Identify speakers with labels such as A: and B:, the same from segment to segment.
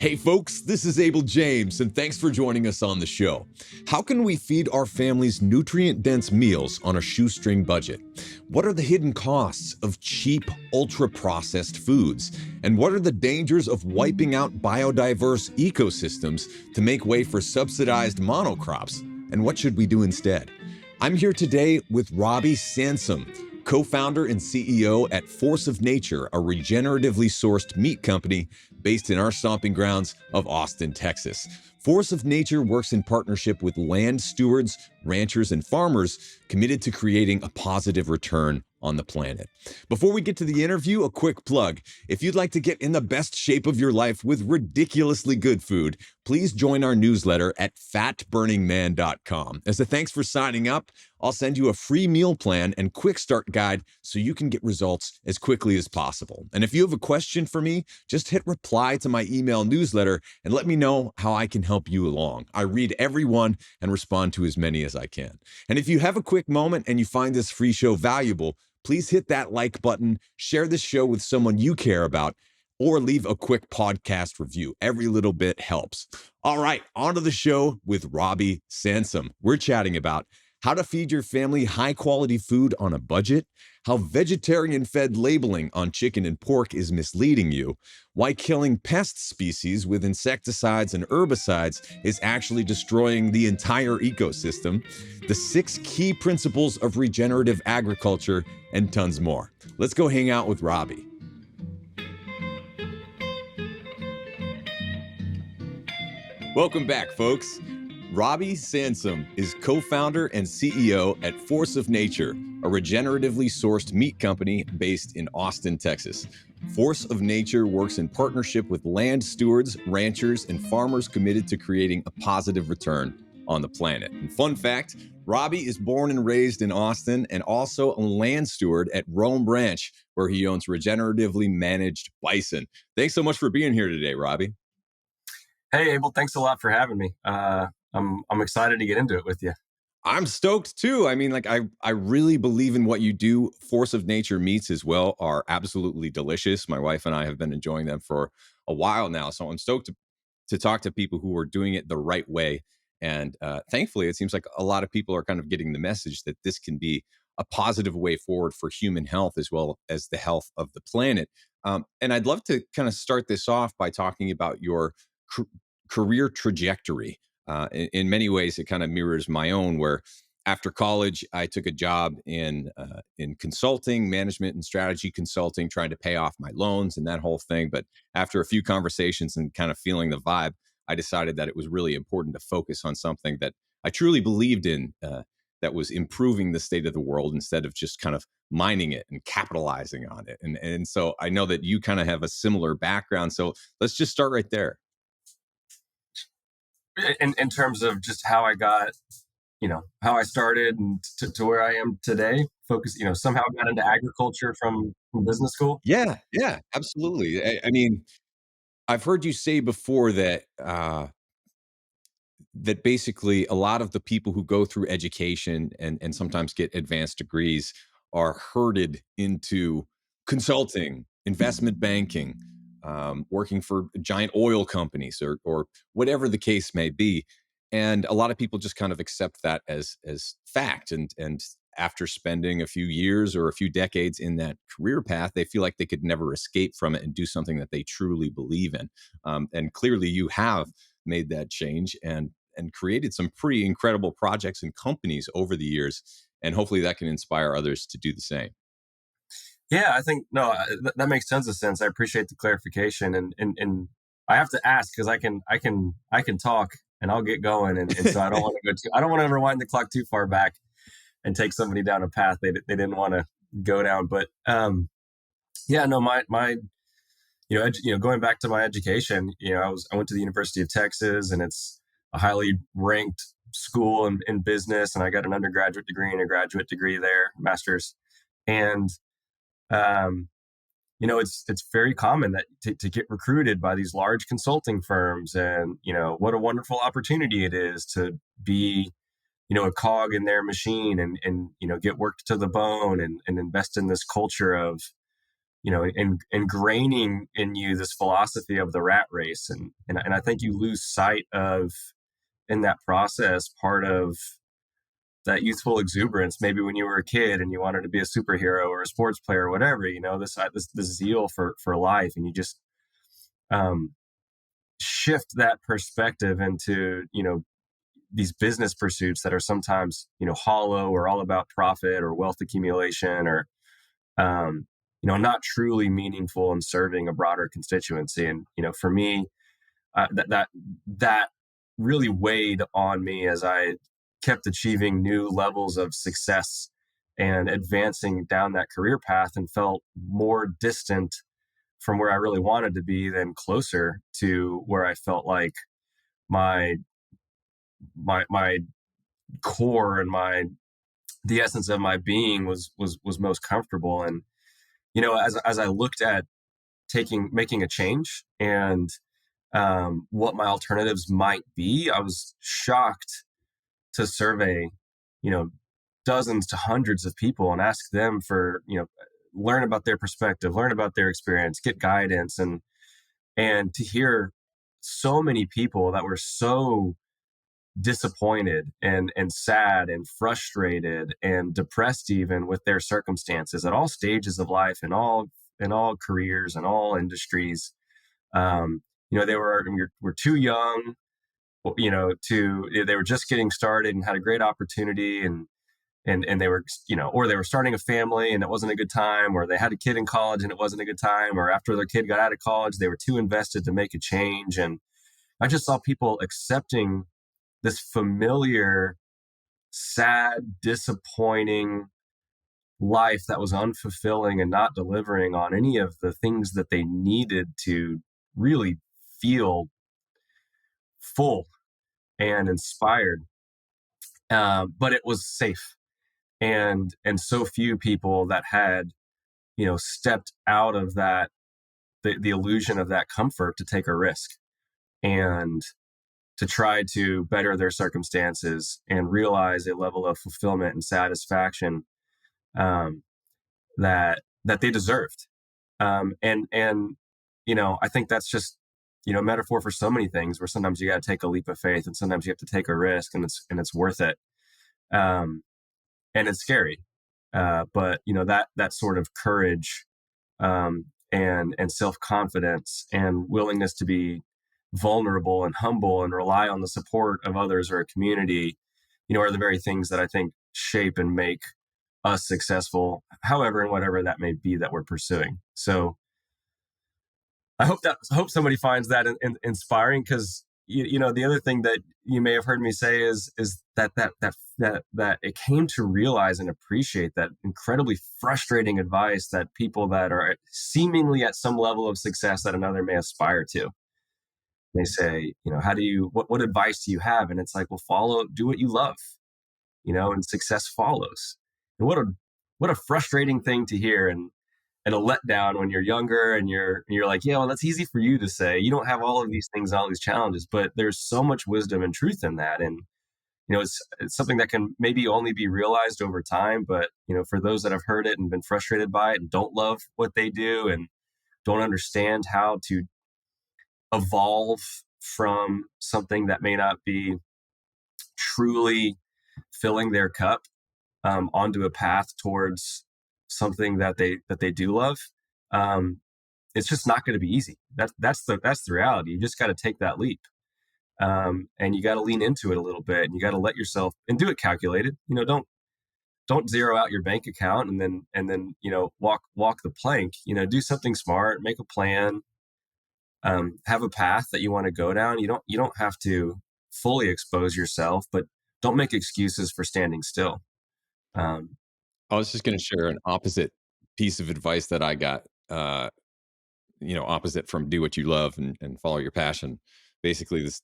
A: Hey folks, this is Abel James, and thanks for joining us on the show. How can we feed our families nutrient-dense meals on a shoestring budget? What are the hidden costs of cheap, ultra-processed foods? And what are the dangers of wiping out biodiverse ecosystems to make way for subsidized monocrops? And what should we do instead? I'm here today with Robby Sansom, co-founder and CEO at Force of Nature, a regeneratively sourced meat company based in our stomping grounds of Austin, Texas. Force of Nature works in partnership with land stewards, ranchers, and farmers committed to creating a positive return on the planet. Before we get to the interview, a quick plug. If you'd like to get in the best shape of your life with ridiculously good food, please join our newsletter at fatburningman.com. As a thanks for signing up, I'll send you a free meal plan and quick start guide so you can get results as quickly as possible. And if you have a question for me, just hit reply to my email newsletter and let me know how I can help you along. I read every one and respond to as many as I can. And if you have a quick moment and you find this free show valuable, please hit that like button, share this show with someone you care about, or leave a quick podcast review. Every little bit helps. All right, on to the show with Robby Sansom. We're chatting about how to feed your family high-quality food on a budget, how vegetarian-fed labeling on chicken and pork is misleading you, why killing pest species with insecticides and herbicides is actually destroying the entire ecosystem, the 6 key principles of regenerative agriculture, and tons more. Let's go hang out with Robby. Welcome back, folks. Robby Sansom is co-founder and CEO at Force of Nature, a regeneratively sourced meat company based in Austin, Texas. Force of Nature works in partnership with land stewards, ranchers, and farmers committed to creating a positive return on the planet. And fun fact, Robby is born and raised in Austin and also a land steward at Rome Ranch, where he owns regeneratively managed bison. Thanks so much for being here today, Robby.
B: Hey, Abel, thanks a lot for having me. I'm excited to get into it with you.
A: I'm stoked too. I mean, I really believe in what you do. Force of Nature meats as well are absolutely delicious. My wife and I have been enjoying them for a while now. So I'm stoked to talk to people who are doing it the right way. And thankfully, it seems like a lot of people are kind of getting the message that this can be a positive way forward for human health as well as the health of the planet. And I'd love to kind of start this off by talking about your career trajectory. In many ways, it kind of mirrors my own, where after college, I took a job in consulting, management and strategy consulting, trying to pay off my loans and that whole thing. But after a few conversations and kind of feeling the vibe, I decided that it was really important to focus on something that I truly believed in, that was improving the state of the world instead of just kind of mining it and capitalizing on it. And so I know that you kind of have a similar background. So let's just start right there.
B: In terms of just how I got, how I started and to where I am today, somehow got into agriculture from business school.
A: Yeah, absolutely. I mean, I've heard you say before that that basically a lot of the people who go through education and sometimes get advanced degrees are herded into consulting, investment banking, working for giant oil companies or whatever the case may be. And a lot of people just kind of accept that as fact. And after spending a few years or a few decades in that career path, they feel like they could never escape from it and do something that they truly believe in. And clearly you have made that change and created some pretty incredible projects and companies over the years. And hopefully that can inspire others to do the same.
B: Yeah, I think that makes tons of sense. I appreciate the clarification, and I have to ask because I can talk and I'll get going, and so I don't want to rewind the clock too far back and take somebody down a path they didn't want to go down. But my going back to my education, I went to the University of Texas, and it's a highly ranked school in business, and I got an undergraduate degree and a graduate degree there, master's, and it's very common that to get recruited by these large consulting firms, and what a wonderful opportunity it is to be a cog in their machine and get worked to the bone and invest in this culture of ingraining in you this philosophy of the rat race. And I think you lose sight of, in that process, part of that youthful exuberance, maybe when you were a kid and you wanted to be a superhero or a sports player or whatever, this zeal for life. And you just shift that perspective into, these business pursuits that are sometimes, hollow or all about profit or wealth accumulation, or, not truly meaningful in serving a broader constituency. And, for me, that really weighed on me as I kept achieving new levels of success and advancing down that career path, and felt more distant from where I really wanted to be than closer to where I felt like my core and the essence of my being was most comfortable. And as I looked at making a change and what my alternatives might be, I was shocked to survey, dozens to hundreds of people and ask them for, learn about their perspective, learn about their experience, get guidance, and to hear so many people that were so disappointed and sad and frustrated and depressed even with their circumstances at all stages of life, and all careers and all industries. They were too young, they were just getting started and had a great opportunity, and they were, or they were starting a family and it wasn't a good time, or they had a kid in college and it wasn't a good time, or after their kid got out of college, they were too invested to make a change. And I just saw people accepting this familiar, sad, disappointing life that was unfulfilling and not delivering on any of the things that they needed to really feel full and inspired. But it was safe. And so few people that had, stepped out of that, the illusion of that comfort, to take a risk and to try to better their circumstances and realize a level of fulfillment and satisfaction that they deserved. And I think that's just, a metaphor for so many things, where sometimes you got to take a leap of faith and sometimes you have to take a risk, and it's worth it. And it's scary. But that sort of courage, and self-confidence and willingness to be vulnerable and humble and rely on the support of others or a community, are the very things that I think shape and make us successful, however and whatever that may be that we're pursuing. So I hope somebody finds that inspiring, because the other thing that you may have heard me say is that it came to realize and appreciate that incredibly frustrating advice that people that are seemingly at some level of success that another may aspire to. They say, what advice do you have? And it's like, well, do what you love, and success follows. And what a frustrating thing to hear, and a letdown when you're younger and you're like, yeah, well, that's easy for you to say. You don't have all of these things, all these challenges, but there's so much wisdom and truth in that. And, it's something that can maybe only be realized over time. But, for those that have heard it and been frustrated by it and don't love what they do and don't understand how to evolve from something that may not be truly filling their cup, onto a path towards something that they do love, it's just not going to be easy. That's the reality. You just got to take that leap, and you got to lean into it a little bit, and you got to let yourself, and do it calculated. Don't zero out your bank account and then walk the plank. Do something smart, make a plan, have a path that you want to go down. You don't have to fully expose yourself, but don't make excuses for standing still.
A: I was just going to share an opposite piece of advice that I got, opposite from do what you love and follow your passion. Basically, this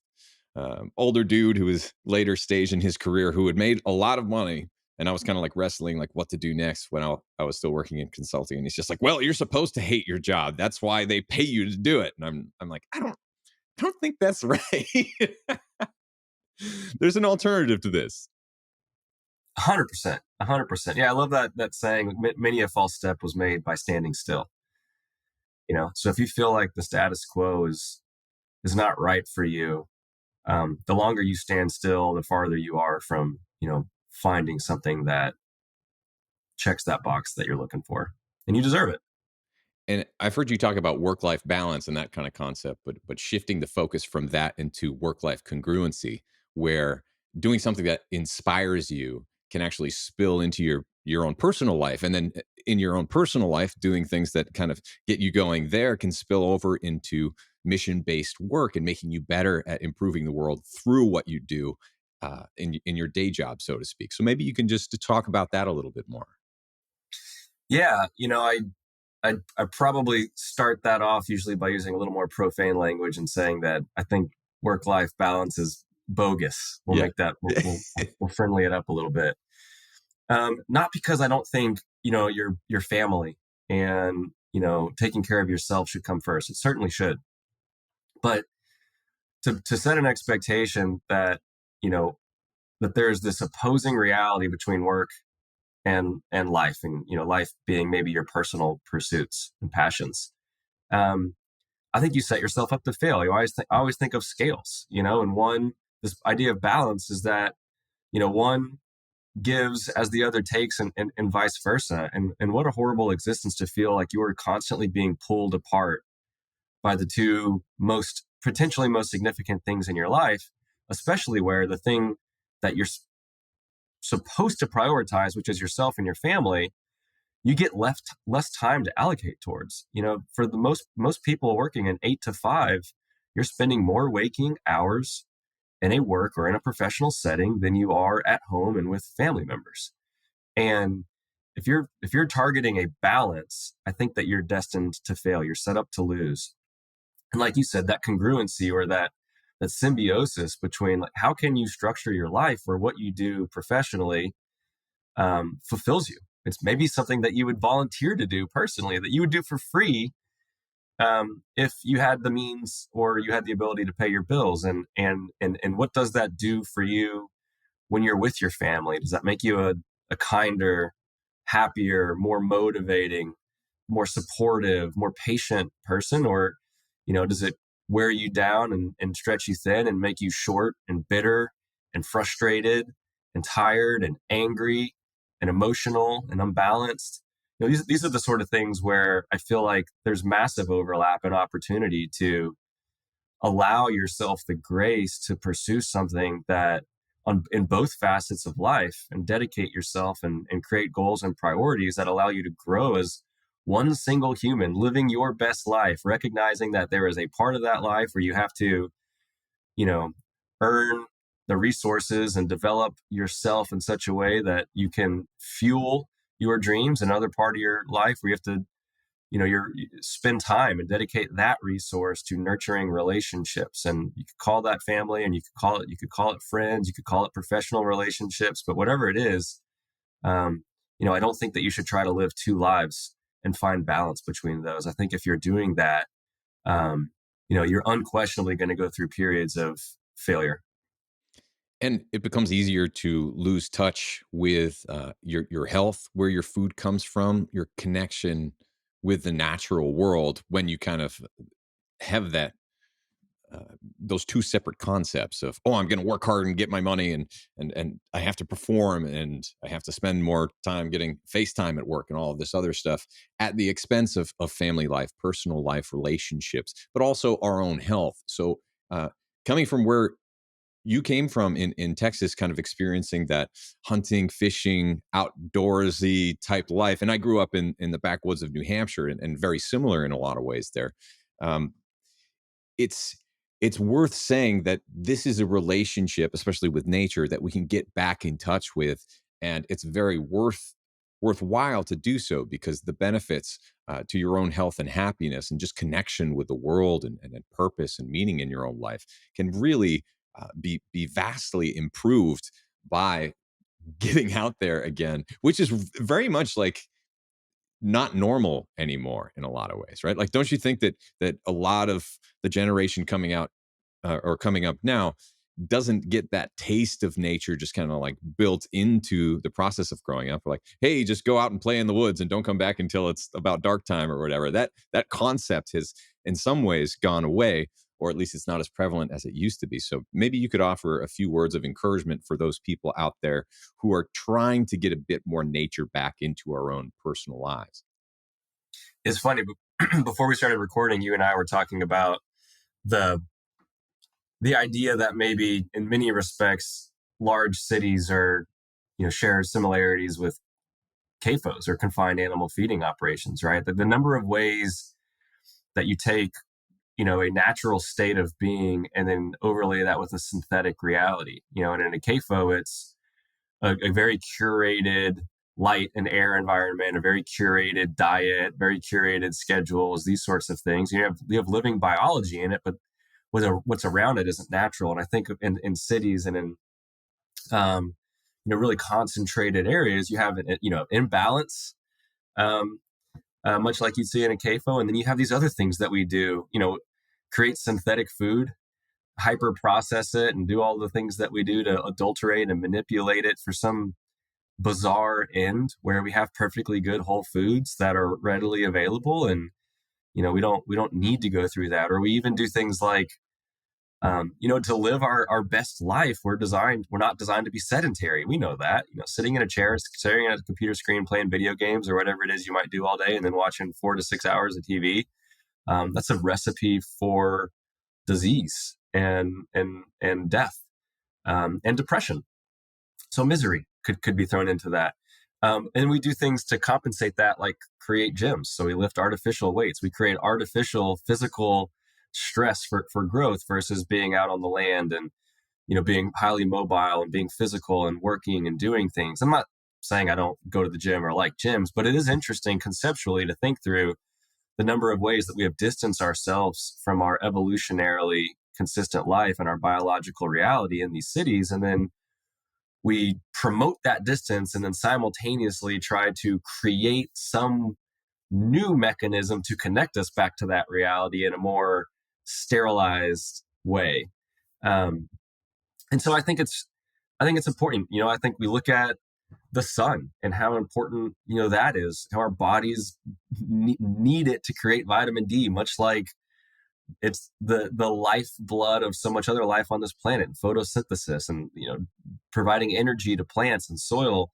A: older dude who was later stage in his career, who had made a lot of money. And I was kind of like wrestling, like what to do next when I was still working in consulting. And he's just like, well, you're supposed to hate your job. That's why they pay you to do it. And I'm like, I don't think that's right. There's an alternative to this.
B: 100%. 100%. Yeah, I love that saying. Many a false step was made by standing still. So if you feel like the status quo is not right for you, the longer you stand still, the farther you are from, finding something that checks that box that you're looking for, and you deserve it.
A: And I've heard you talk about work-life balance and that kind of concept, but shifting the focus from that into work-life congruency, where doing something that inspires you can actually spill into your own personal life, and then in your own personal life, doing things that kind of get you going there can spill over into mission-based work and making you better at improving the world through what you do in your day job, so to speak. So maybe you can just talk about that a little bit more.
B: Yeah, I probably start that off usually by using a little more profane language and saying that I think work-life balance is bogus. We'll
A: Yeah.
B: make that we'll friendly it up a little bit. Not because I don't think your family and taking care of yourself should come first. It certainly should, but to set an expectation that you know that there's this opposing reality between work and life, and life being maybe your personal pursuits and passions. Um, I think you set yourself up to fail. I always think of scales, and this idea of balance is that one gives as the other takes, and vice versa. And what a horrible existence to feel like you are constantly being pulled apart by the two potentially most significant things in your life, especially where the thing that you're supposed to prioritize, which is yourself and your family, you get left less time to allocate towards. For the most people working an 8 to 5, you're spending more waking hours in a work or in a professional setting than you are at home and with family members. And if you're targeting a balance, I think that you're destined to fail. You're set up to lose. And like you said, that congruency, or that symbiosis between, like, how can you structure your life where what you do professionally fulfills you. It's maybe something that you would volunteer to do personally, that you would do for free, if you had the means or you had the ability to pay your bills. And what does that do for you when you're with your family? Does that make you a kinder, happier, more motivating, more supportive, more patient person? Or, does it wear you down and stretch you thin and make you short and bitter and frustrated and tired and angry and emotional and unbalanced? These are the sort of things where I feel like there's massive overlap and opportunity to allow yourself the grace to pursue something that in both facets of life, and dedicate yourself and create goals and priorities that allow you to grow as one single human living your best life, recognizing that there is a part of that life where you have to, you know, earn the resources and develop yourself in such a way that you can fuel your dreams. Another part of your life where you have to, you spend time and dedicate that resource to nurturing relationships. And you could call that family, and you could call it friends, you could call it professional relationships, but whatever it is, I don't think that you should try to live two lives and find balance between those. I think if you're doing that, you're unquestionably going to go through periods of failure.
A: And it becomes easier to lose touch with your health, where your food comes from, your connection with the natural world, when you kind of have that those two separate concepts of, oh, I'm going to work hard and get my money, and I have to perform, and I have to spend more time getting FaceTime at work and all of this other stuff at the expense of family life, personal life, relationships, but also our own health. So coming from where you came from in Texas, kind of experiencing that hunting, fishing, outdoorsy type life. And I grew up in the backwoods of New Hampshire, and very similar in a lot of ways there. Um, it's it's worth saying that this is a relationship, especially with nature, that we can get back in touch with, and it's very worthwhile to do so, because the benefits to your own health and happiness, and just connection with the world, and purpose and meaning in your own life, can really be vastly improved by getting out there again, which is very much like not normal anymore in a lot of ways, right? Like, don't you think that a lot of the generation coming out or coming up now doesn't get that taste of nature just kind of like built into the process of growing up. Like, hey, just go out and play in the woods and don't come back until it's about dark time or whatever. That concept has in some ways gone away, or at least it's not as prevalent as it used to be. So maybe you could offer a few words of encouragement for those people out there who are trying to get a bit more nature back into our own personal lives.
B: It's funny, before we started recording, you and I were talking about the idea that maybe in many respects, large cities are, share similarities with CAFOs, or confined animal feeding operations, right? The number of ways that you take, a natural state of being and then overlay that with a synthetic reality, and in a CAFO, it's a very curated light and air environment, a very curated diet, very curated schedules, these sorts of things. You have living biology in it, but what's around it isn't natural. And I think in cities and in really concentrated areas, you have imbalance, much like you'd see in a CAFO. And then you have these other things that we do, create synthetic food, hyper process it, and do all the things that we do to adulterate and manipulate it for some bizarre end where we have perfectly good whole foods that are readily available. And we don't need to go through that. Or we even do things like to live our best life, we're not designed to be sedentary. We know that, sitting in a chair, staring at a computer screen, playing video games or whatever it is you might do all day, and then watching 4 to 6 hours of TV. That's a recipe for disease and death, and depression. So misery could be thrown into that. And we do things to compensate that, like create gyms. So we lift artificial weights. We create artificial physical stress for growth versus being out on the land and, being highly mobile and being physical and working and doing things. I'm not saying I don't go to the gym or like gyms, but it is interesting conceptually to think through the number of ways that we have distanced ourselves from our evolutionarily consistent life and our biological reality in these cities. And then we promote that distance and then simultaneously try to create some new mechanism to connect us back to that reality in a more sterilized way. And so I think it's important. I think we look at the sun and how important, that is, how our bodies need it to create vitamin D, much like it's the lifeblood of so much other life on this planet, photosynthesis and, providing energy to plants and soil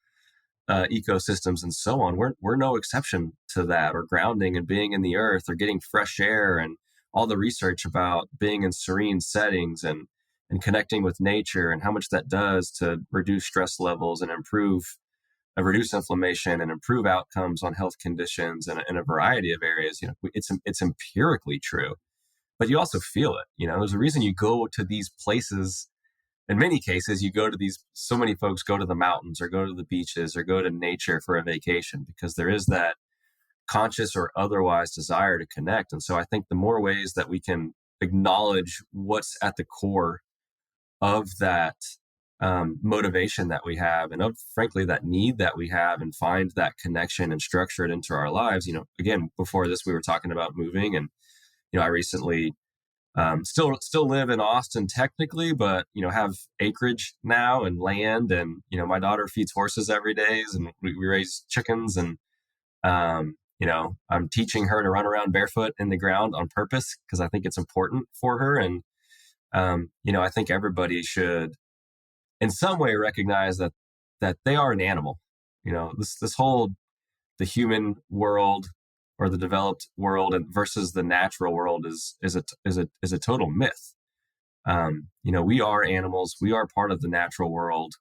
B: ecosystems and so on. We're no exception to that, or grounding and being in the earth, or getting fresh air, and all the research about being in serene settings and connecting with nature and how much that does to reduce stress levels and reduce inflammation and improve outcomes on health conditions in a variety of areas. It's empirically true, but you also feel it. There's a reason you go to these places. In many cases, so many folks go to the mountains or go to the beaches or go to nature for a vacation, because there is that conscious or otherwise desire to connect. And so I think the more ways that we can acknowledge what's at the core of that motivation that we have, and of, frankly, that need that we have, and find that connection and structure it into our lives. Again, before this, we were talking about moving, and, I recently still live in Austin technically, but, have acreage now and land, and, my daughter feeds horses every day, and we raise chickens, and, I'm teaching her to run around barefoot in the ground on purpose, because I think it's important for her. And, I think everybody should in some way recognize that they are an animal. This whole, the human world or the developed world and versus the natural world is a total myth. We are animals. We are part of the natural world.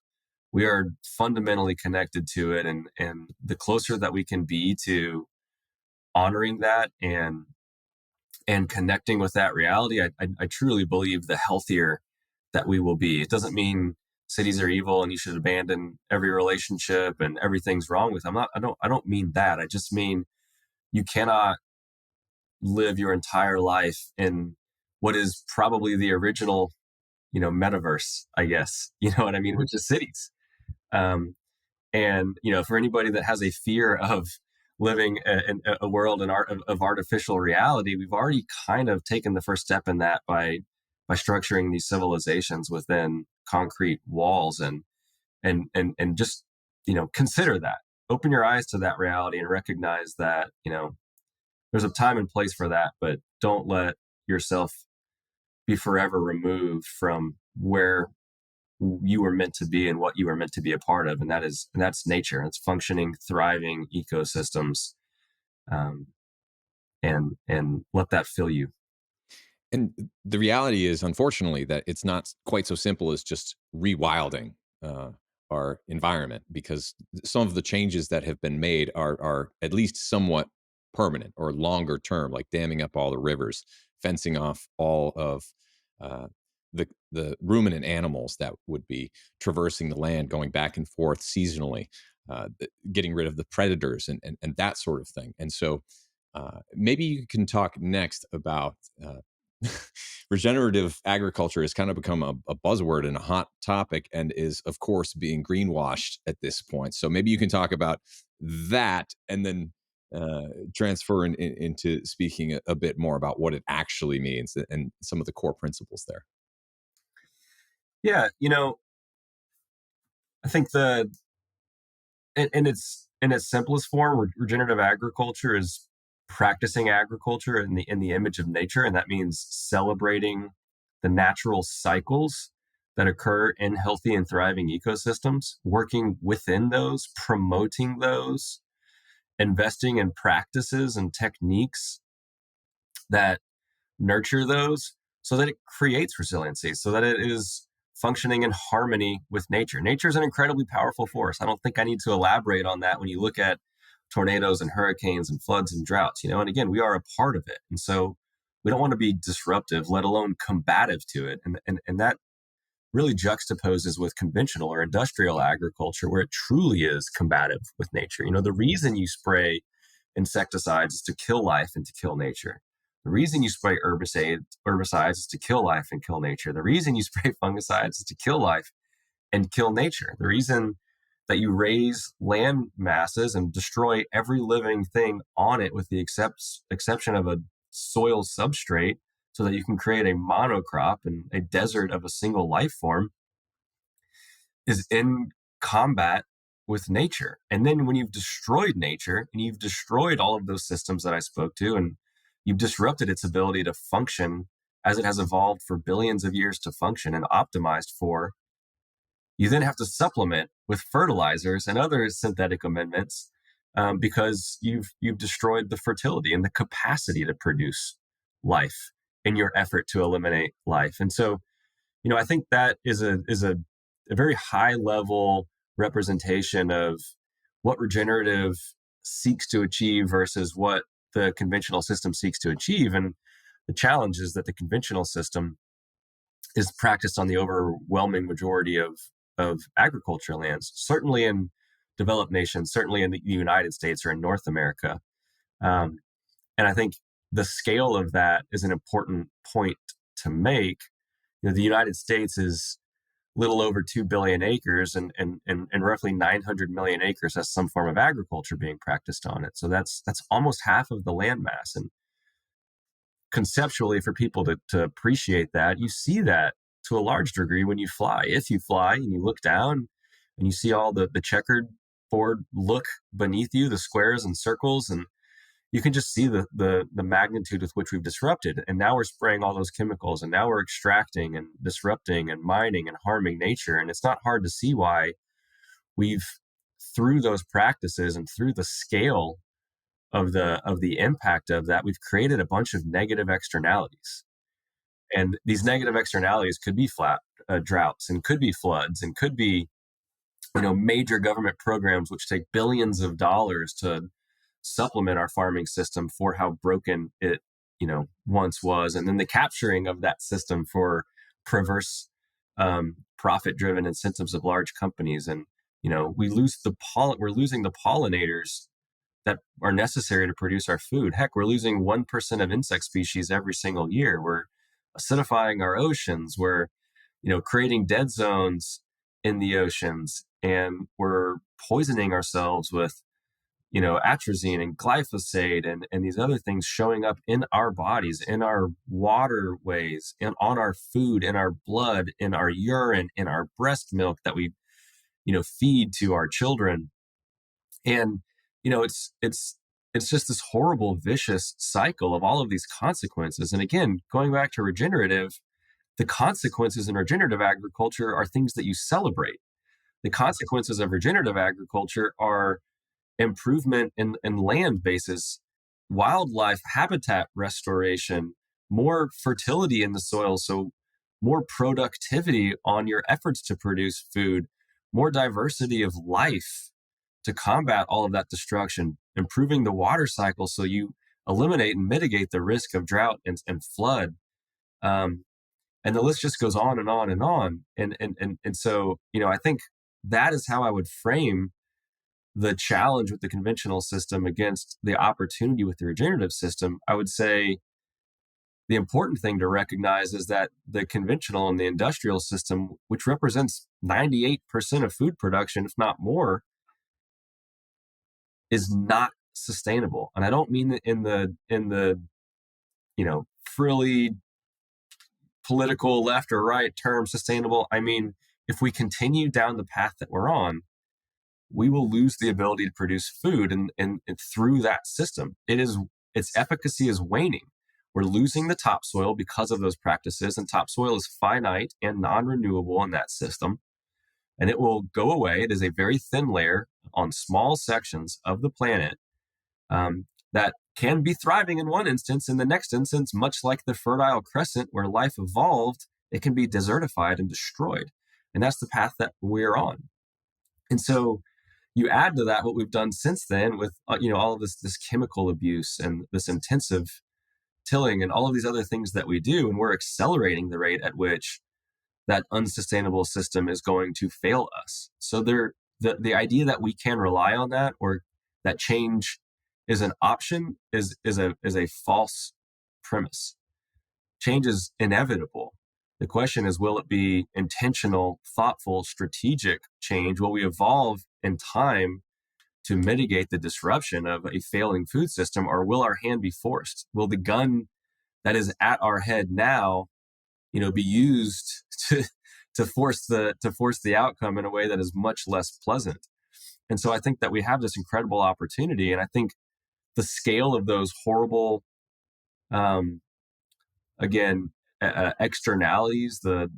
B: We are fundamentally connected to it, and the closer that we can be to honoring that and connecting with that reality, I truly believe the healthier that we will be. It doesn't mean cities are evil and you should abandon every relationship and everything's wrong with them. I don't mean that. I just mean you cannot live your entire life in what is probably the original, metaverse, I guess, you know what I mean, which is cities. And, for anybody that has a fear of living in a world of artificial reality, we've already kind of taken the first step in that by by structuring these civilizations within concrete walls, and just, consider that. Open your eyes to that reality and recognize that, there's a time and place for that, but don't let yourself be forever removed from where you were meant to be and what you were meant to be a part of. And that's nature. It's functioning, thriving ecosystems. And let that fill you.
A: And the reality is, unfortunately, that it's not quite so simple as just rewilding our environment, because some of the changes that have been made are at least somewhat permanent or longer term, like damming up all the rivers, fencing off all of uh, the ruminant animals that would be traversing the land, going back and forth seasonally, getting rid of the predators and that sort of thing. And so maybe you can talk next about regenerative agriculture has kind of become a buzzword and a hot topic, and is, of course, being greenwashed at this point. So maybe you can talk about that, and then transfer into speaking a bit more about what it actually means and some of the core principles there.
B: Yeah, I think in its simplest form, regenerative agriculture is practicing agriculture in the image of nature, and that means celebrating the natural cycles that occur in healthy and thriving ecosystems, working within those, promoting those, investing in practices and techniques that nurture those, so that it creates resiliency, so that it is functioning in harmony with nature. Nature is an incredibly powerful force. I don't think I need to elaborate on that when you look at tornadoes and hurricanes and floods and droughts, and again, we are a part of it. And so we don't want to be disruptive, let alone combative to it. And that really juxtaposes with conventional or industrial agriculture, where it truly is combative with nature. The reason you spray insecticides is to kill life and to kill nature. The reason you spray herbicides is to kill life and kill nature. The reason you spray fungicides is to kill life and kill nature. The reason that you raise land masses and destroy every living thing on it, with the exception of a soil substrate, so that you can create a monocrop and a desert of a single life form, is in combat with nature. And then when you've destroyed nature and you've destroyed all of those systems that I spoke to, and you've disrupted its ability to function as it has evolved for billions of years to function and optimized for, you then have to supplement with fertilizers and other synthetic amendments, because you've destroyed the fertility and the capacity to produce life in your effort to eliminate life. And so, I think that is a very high level representation of what regenerative seeks to achieve versus what the conventional system seeks to achieve. And the challenge is that the conventional system is practiced on the overwhelming majority of agriculture lands, certainly in developed nations, certainly in the United States or in North America. And I think the scale of that is an important point to make. The United States is little over 2 billion acres, and roughly 900 million acres has some form of agriculture being practiced on it. So that's almost half of the land mass. And conceptually, for people to appreciate that, you see that to a large degree when you fly. If you fly and you look down and you see all the checkered board look beneath you, the squares and circles, and you can just see the magnitude with which we've disrupted. And now we're spraying all those chemicals, and now we're extracting and disrupting and mining and harming nature. And it's not hard to see why we've, through those practices and through the scale of the impact of that, we've created a bunch of negative externalities. And these negative externalities could be droughts, and could be floods, and could be major government programs which take billions of dollars to supplement our farming system for how broken it once was, and then the capturing of that system for perverse profit-driven incentives of large companies. And we're losing the pollinators that are necessary to produce our food. Heck, we're losing 1% of insect species every single year. We're acidifying our oceans. We're creating dead zones in the oceans, and we're poisoning ourselves with atrazine and glyphosate and these other things showing up in our bodies, in our waterways, and on our food, in our blood, in our urine, in our breast milk that we, feed to our children. And, it's just this horrible, vicious cycle of all of these consequences. And again, going back to regenerative, the consequences in regenerative agriculture are things that you celebrate. The consequences of regenerative agriculture are improvement in land bases, wildlife habitat restoration, more fertility in the soil, so more productivity on your efforts to produce food, more diversity of life to combat all of that destruction, improving the water cycle so you eliminate and mitigate the risk of drought and flood. Um, and the list just goes on and on and on. And so, I think that is how I would frame the challenge with the conventional system against the opportunity with the regenerative system. I would say the important thing to recognize is that the conventional and the industrial system, which represents 98% of food production, if not more, is not sustainable. And I don't mean that in the frilly political left or right term sustainable. I mean, if we continue down the path that we're on, we will lose the ability to produce food and through that system. Its efficacy is waning. We're losing the topsoil because of those practices, and topsoil is finite and non-renewable in that system. And it will go away. It is a very thin layer on small sections of the planet that can be thriving in one instance. In the next instance, much like the Fertile Crescent where life evolved, it can be desertified and destroyed. And that's the path that we're on. And so you add to that what we've done since then with all of this chemical abuse and this intensive tilling and all of these other things that we do, and we're accelerating the rate at which that unsustainable system is going to fail us. So the idea that we can rely on that, or that change is an option, is a false premise. Change is inevitable. The question is, will it be intentional, thoughtful, strategic change? Will we evolve in time to mitigate the disruption of a failing food system, or will our hand be forced? Will the gun that is at our head now, be used to force the outcome in a way that is much less pleasant? And so I think that we have this incredible opportunity, and I think the scale of those horrible, externalities, the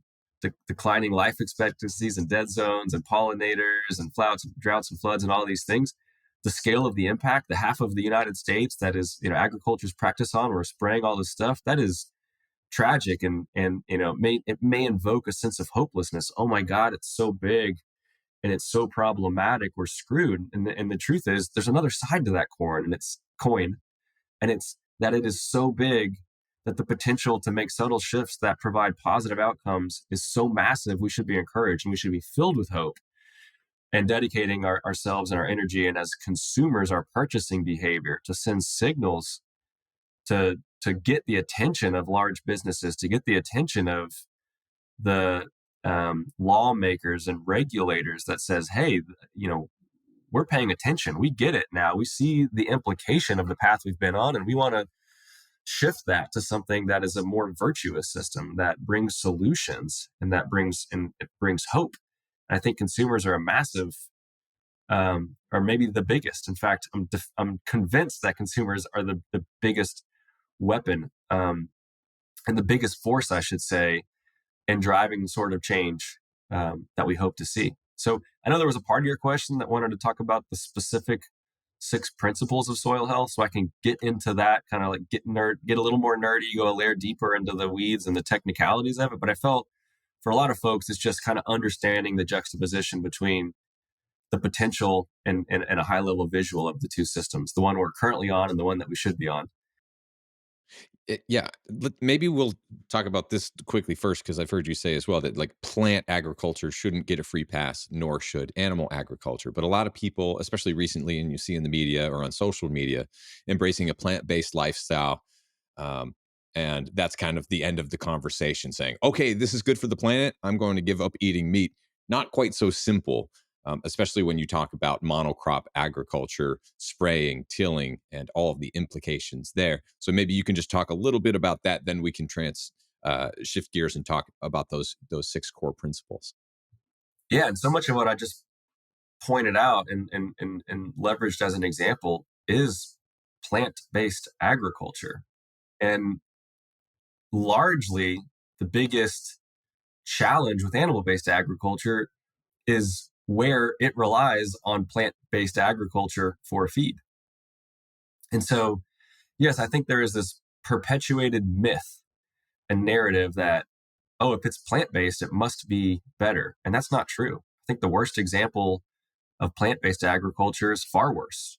B: declining life expectancies and dead zones and pollinators and droughts and floods and all these things, the scale of the impact, the half of the United States that is, agriculture's practice on, we're spraying all this stuff, that is tragic. And it may invoke a sense of hopelessness. Oh my God, it's so big and it's so problematic, we're screwed. And the truth is, there's another side to that coin, and it's that it is so big that the potential to make subtle shifts that provide positive outcomes is so massive. We should be encouraged and we should be filled with hope, and dedicating ourselves and our energy, and as consumers, our purchasing behavior, to send signals to get the attention of large businesses, to get the attention of the lawmakers and regulators that says, hey, we're paying attention. We get it now. We see the implication of the path we've been on, and we want to shift that to something that is a more virtuous system that brings solutions and it brings hope. And I think consumers are a massive, or maybe the biggest. In fact, I'm convinced that consumers are the biggest weapon, and the biggest force, I should say, in driving the sort of change that we hope to see. So I know there was a part of your question that wanted to talk about the specific 6 principles of soil health, so I can get into that, kind of like get a little more nerdy, go a layer deeper into the weeds and the technicalities of it. But I felt for a lot of folks, it's just kind of understanding the juxtaposition between the potential and a high level visual of the two systems, the one we're currently on and the one that we should be on.
A: Yeah, maybe we'll talk about this quickly first, because I've heard you say as well that like plant agriculture shouldn't get a free pass, nor should animal agriculture. But a lot of people, especially recently, and you see in the media or on social media, embracing a plant-based lifestyle. And that's kind of the end of the conversation, saying, okay, this is good for the planet, I'm going to give up eating meat. Not quite so simple. especially when you talk about monocrop agriculture, spraying, tilling, and all of the implications there. So maybe you can just talk a little bit about that. Then we can shift gears and talk about those 6 core principles.
B: Yeah, and so much of what I just pointed out and leveraged as an example is plant-based agriculture. And largely, the biggest challenge with animal-based agriculture is where it relies on plant-based agriculture for feed. And so, yes, I think there is this perpetuated myth and narrative that, oh, if it's plant-based, it must be better. And that's not true. I think the worst example of plant-based agriculture is far worse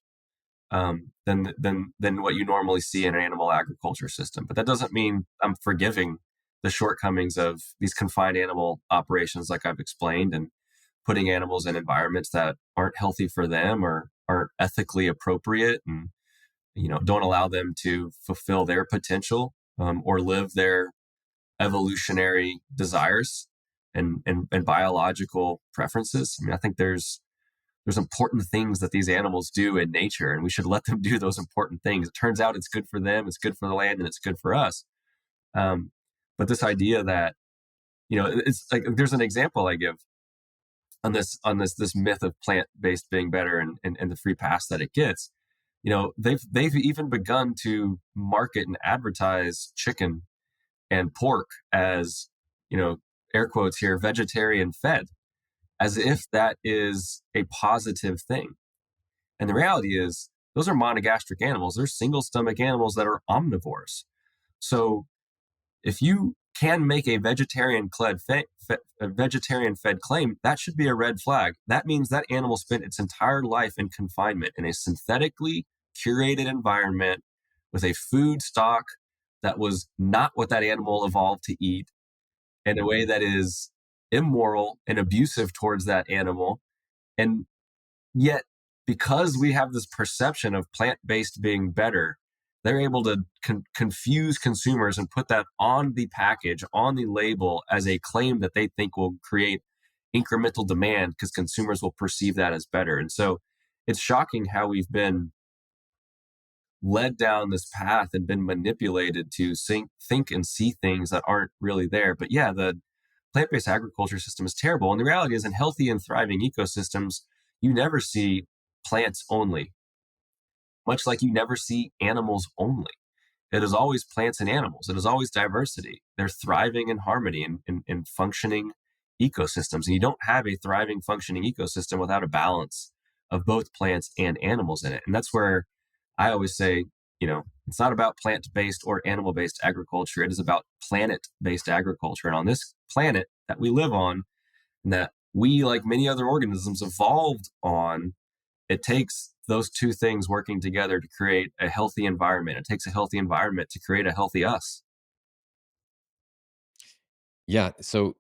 B: than what you normally see in an animal agriculture system. But that doesn't mean I'm forgiving the shortcomings of these confined animal operations, like I've explained, and putting animals in environments that aren't healthy for them or aren't ethically appropriate, and don't allow them to fulfill their potential or live their evolutionary desires and biological preferences. I mean, I think there's important things that these animals do in nature, and we should let them do those important things. It turns out it's good for them, it's good for the land, and it's good for us. But this idea that, it's like, there's an example I give on this myth of plant-based being better and the free pass that it gets. They've even begun to market and advertise chicken and pork as, air quotes here, vegetarian fed, as if that is a positive thing. And the reality is, those are monogastric animals. They're single stomach animals that are omnivores. So if you can make a vegetarian fed claim, that should be a red flag. That means that animal spent its entire life in confinement in a synthetically curated environment with a food stock that was not what that animal evolved to eat, in a way that is immoral and abusive towards that animal. And yet, because we have this perception of plant-based being better, they're able to confuse consumers and put that on the package, on the label, as a claim that they think will create incremental demand because consumers will perceive that as better. And so it's shocking how we've been led down this path and been manipulated to think and see things that aren't really there. But yeah, the plant-based agriculture system is terrible. And the reality is, in healthy and thriving ecosystems, you never see plants only, much like you never see animals only. It is always plants and animals. It is always diversity. They're thriving in harmony and functioning ecosystems. And you don't have a thriving, functioning ecosystem without a balance of both plants and animals in it. And that's where I always say, it's not about plant-based or animal-based agriculture. It is about planet-based agriculture. And on this planet that we live on, and that we, like many other organisms, evolved on, it takes those two things working together to create a healthy environment. It takes a healthy environment to create a healthy us.
A: Yeah. So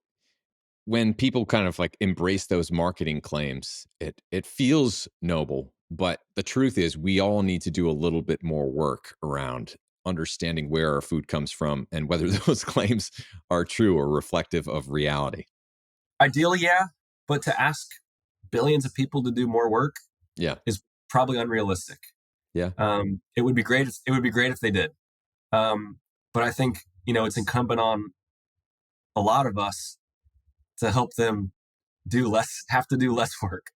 A: when people kind of like embrace those marketing claims, it feels noble, but the truth is we all need to do a little bit more work around understanding where our food comes from and whether those claims are true or reflective of reality.
B: Ideally, yeah, but to ask billions of people to do more work
A: Yeah.
B: is probably unrealistic.
A: Yeah.
B: It would be great. It would be great if they did. But I think, it's incumbent on a lot of us to help them have to do less work.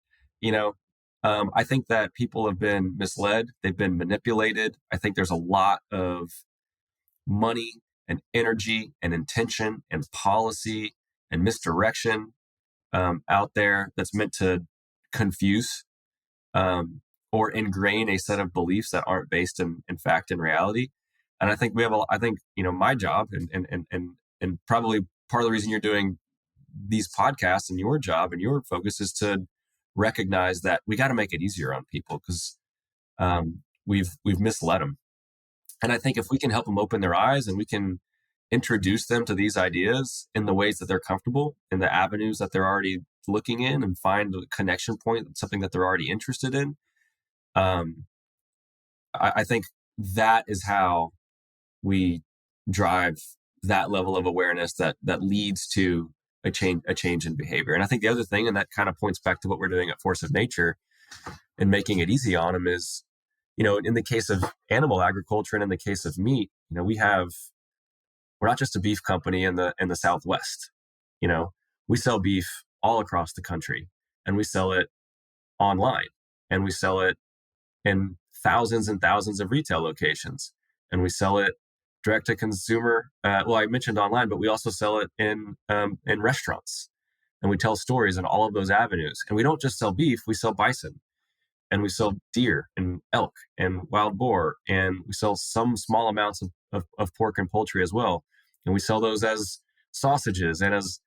B: I think that people have been misled. They've been manipulated. I think there's a lot of money and energy and intention and policy and misdirection out there that's meant to confuse or ingrain a set of beliefs that aren't based in fact and reality. And I think my job and probably part of the reason you're doing these podcasts and your job and your focus is to recognize that we got to make it easier on people because we've misled them. And I think if we can help them open their eyes and we can introduce them to these ideas in the ways that they're comfortable, in the avenues that they're already looking in, and find a connection point, something that they're already interested in, I think that is how we drive that level of awareness that leads to a change in behavior. And I think the other thing, and that kind of points back to what we're doing at Force of Nature and making it easy on them, is, in the case of animal agriculture and in the case of meat, we're not just a beef company in the Southwest. We sell beef all across the country, and we sell it online, and we sell it in thousands and thousands of retail locations, and we sell it direct to consumer. Well, I mentioned online, but we also sell it in restaurants, and we tell stories in all of those avenues. And we don't just sell beef; we sell bison, and we sell deer and elk and wild boar, and we sell some small amounts of pork and poultry as well. And we sell those as sausages and as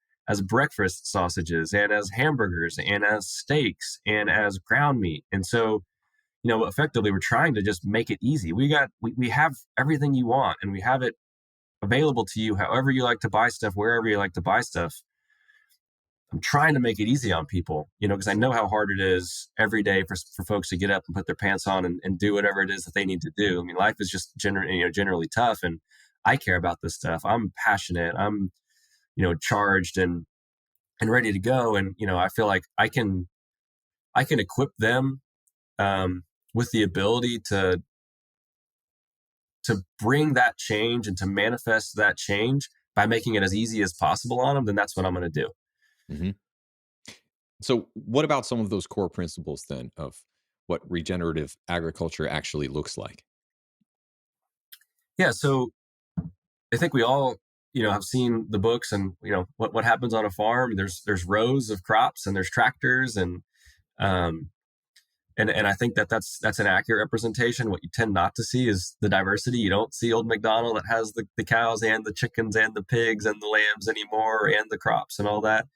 B: breakfast sausages and as hamburgers and as steaks and as ground meat. And so, effectively, we're trying to just make it easy. We have everything you want, and we have it available to you however you like to buy stuff, wherever you like to buy stuff. I'm trying to make it easy on people, because I know how hard it is every day for folks to get up and put their pants on and do whatever it is that they need to do. I mean, life is just generally tough, and I care about this stuff. I'm passionate. I'm, charged and ready to go. And, I feel like I can equip them with the ability to bring that change and to manifest that change by making it as easy as possible on them. Then that's what I'm going to do.
A: Mm-hmm. So what about some of those core principles then of what regenerative agriculture actually looks like?
B: Yeah. So I think we all, have seen the books, and, what happens on a farm. There's rows of crops, and there's tractors, and I think that's an accurate representation. What you tend not to see is the diversity. You don't see old McDonald that has the cows and the chickens and the pigs and the lambs anymore, and the crops and all that.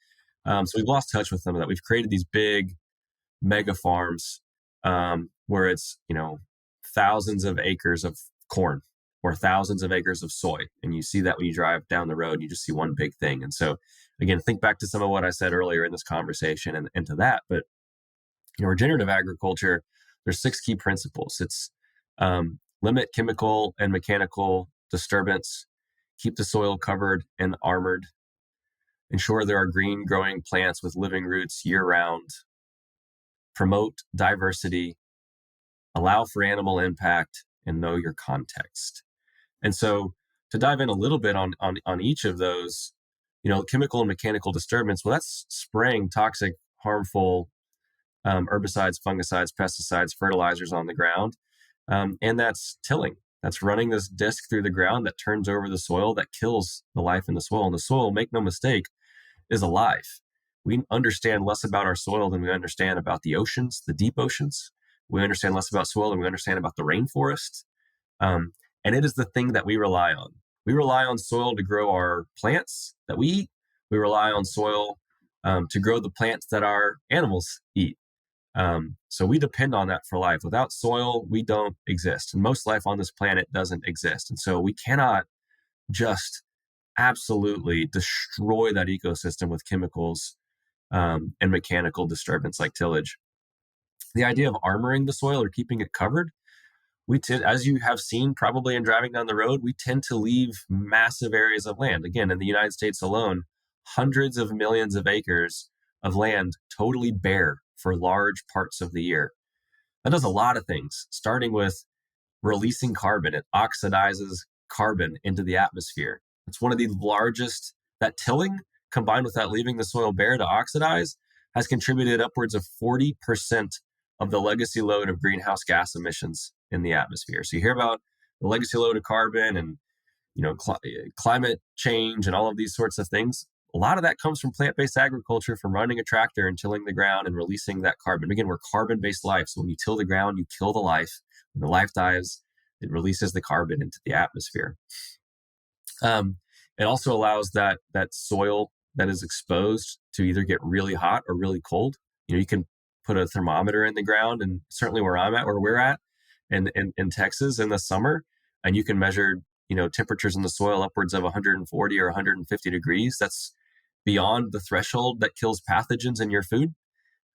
B: So we've lost touch with them. That we've created these big mega farms where it's thousands of acres of corn or thousands of acres of soy, and you see that when you drive down the road, you just see one big thing. And so, again, think back to some of what I said earlier in this conversation and to that. But regenerative agriculture, there's 6 key principles. It's limit chemical and mechanical disturbance, keep the soil covered and armored, ensure there are green growing plants with living roots year round, promote diversity, allow for animal impact, and know your context. And so, to dive in a little bit on each of those, chemical and mechanical disturbance, well, that's spraying toxic, harmful herbicides, fungicides, pesticides, fertilizers on the ground. And that's tilling. That's running this disc through the ground that turns over the soil, that kills the life in the soil. And the soil, make no mistake, is alive. We understand less about our soil than we understand about the oceans, the deep oceans. We understand less about soil than we understand about the rainforest. And it is the thing that we rely on. We rely on soil to grow our plants that we eat. We rely on soil to grow the plants that our animals eat. So we depend on that for life. Without soil, we don't exist. And most life on this planet doesn't exist. And so we cannot just absolutely destroy that ecosystem with chemicals and mechanical disturbance like tillage. The idea of armoring the soil or keeping it covered, as you have seen probably in driving down the road, we tend to leave massive areas of land. Again, in the United States alone, hundreds of millions of acres of land totally bare for large parts of the year. That does a lot of things, starting with releasing carbon. It oxidizes carbon into the atmosphere. It's one of the largest. That tilling, combined with that leaving the soil bare to oxidize, has contributed upwards of 40% of the legacy load of greenhouse gas emissions in the atmosphere. So you hear about the legacy load of carbon and climate change and all of these sorts of things. A lot of that comes from plant-based agriculture, from running a tractor and tilling the ground and releasing that carbon. Again, we're carbon-based life. So when you till the ground, you kill the life. When the life dies, it releases the carbon into the atmosphere. It also allows that soil that is exposed to either get really hot or really cold. You can put a thermometer in the ground, and certainly where we're at, in Texas in the summer, and you can measure temperatures in the soil upwards of 140 or 150 degrees. That's beyond the threshold that kills pathogens in your food,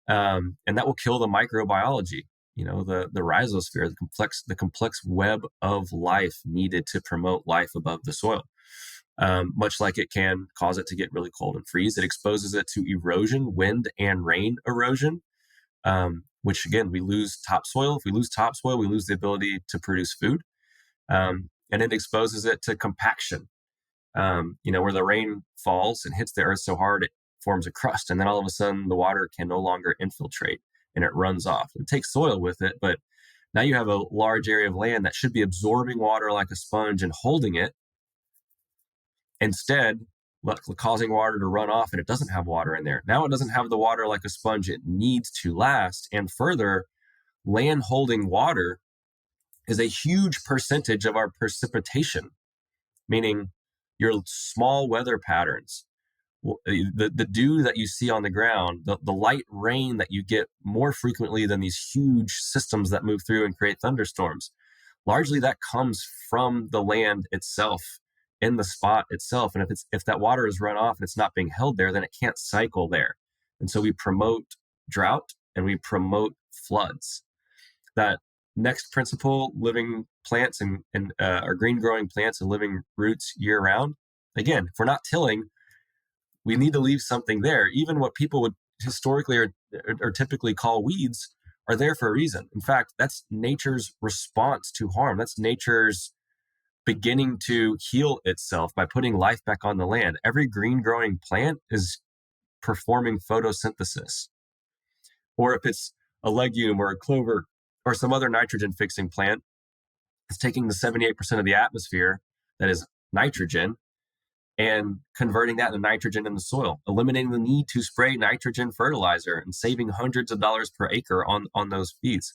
B: and that will kill the microbiology, the rhizosphere, the complex web of life needed to promote life above the soil. much like it can cause it to get really cold and freeze. It exposes it to erosion, wind and rain erosion, which again, we lose topsoil. If we lose topsoil, we lose the ability to produce food. And it exposes it to compaction, where the rain falls and hits the earth so hard it forms a crust. And then all of a sudden the water can no longer infiltrate and it runs off. It takes soil with it, but now you have a large area of land that should be absorbing water like a sponge and holding it, instead causing water to run off, and it doesn't have water in there. Now it doesn't have the water like a sponge it needs to last. And further, land holding water is a huge percentage of our precipitation, meaning your small weather patterns, the dew that you see on the ground, the light rain that you get more frequently than these huge systems that move through and create thunderstorms. Largely that comes from the land itself, in the spot itself. And if that water is run off and it's not being held there, then it can't cycle there. And so we promote drought and we promote floods. That next principle, living plants and or green growing plants and living roots year round. Again, if we're not tilling, we need to leave something there. Even what people would historically or typically call weeds are there for a reason. In fact, that's nature's response to harm. That's nature's beginning to heal itself by putting life back on the land. Every green growing plant is performing photosynthesis. Or if it's a legume or a clover or some other nitrogen fixing plant, it's taking the 78% of the atmosphere that is nitrogen and converting that into nitrogen in the soil, eliminating the need to spray nitrogen fertilizer and saving hundreds of dollars per acre on those feeds.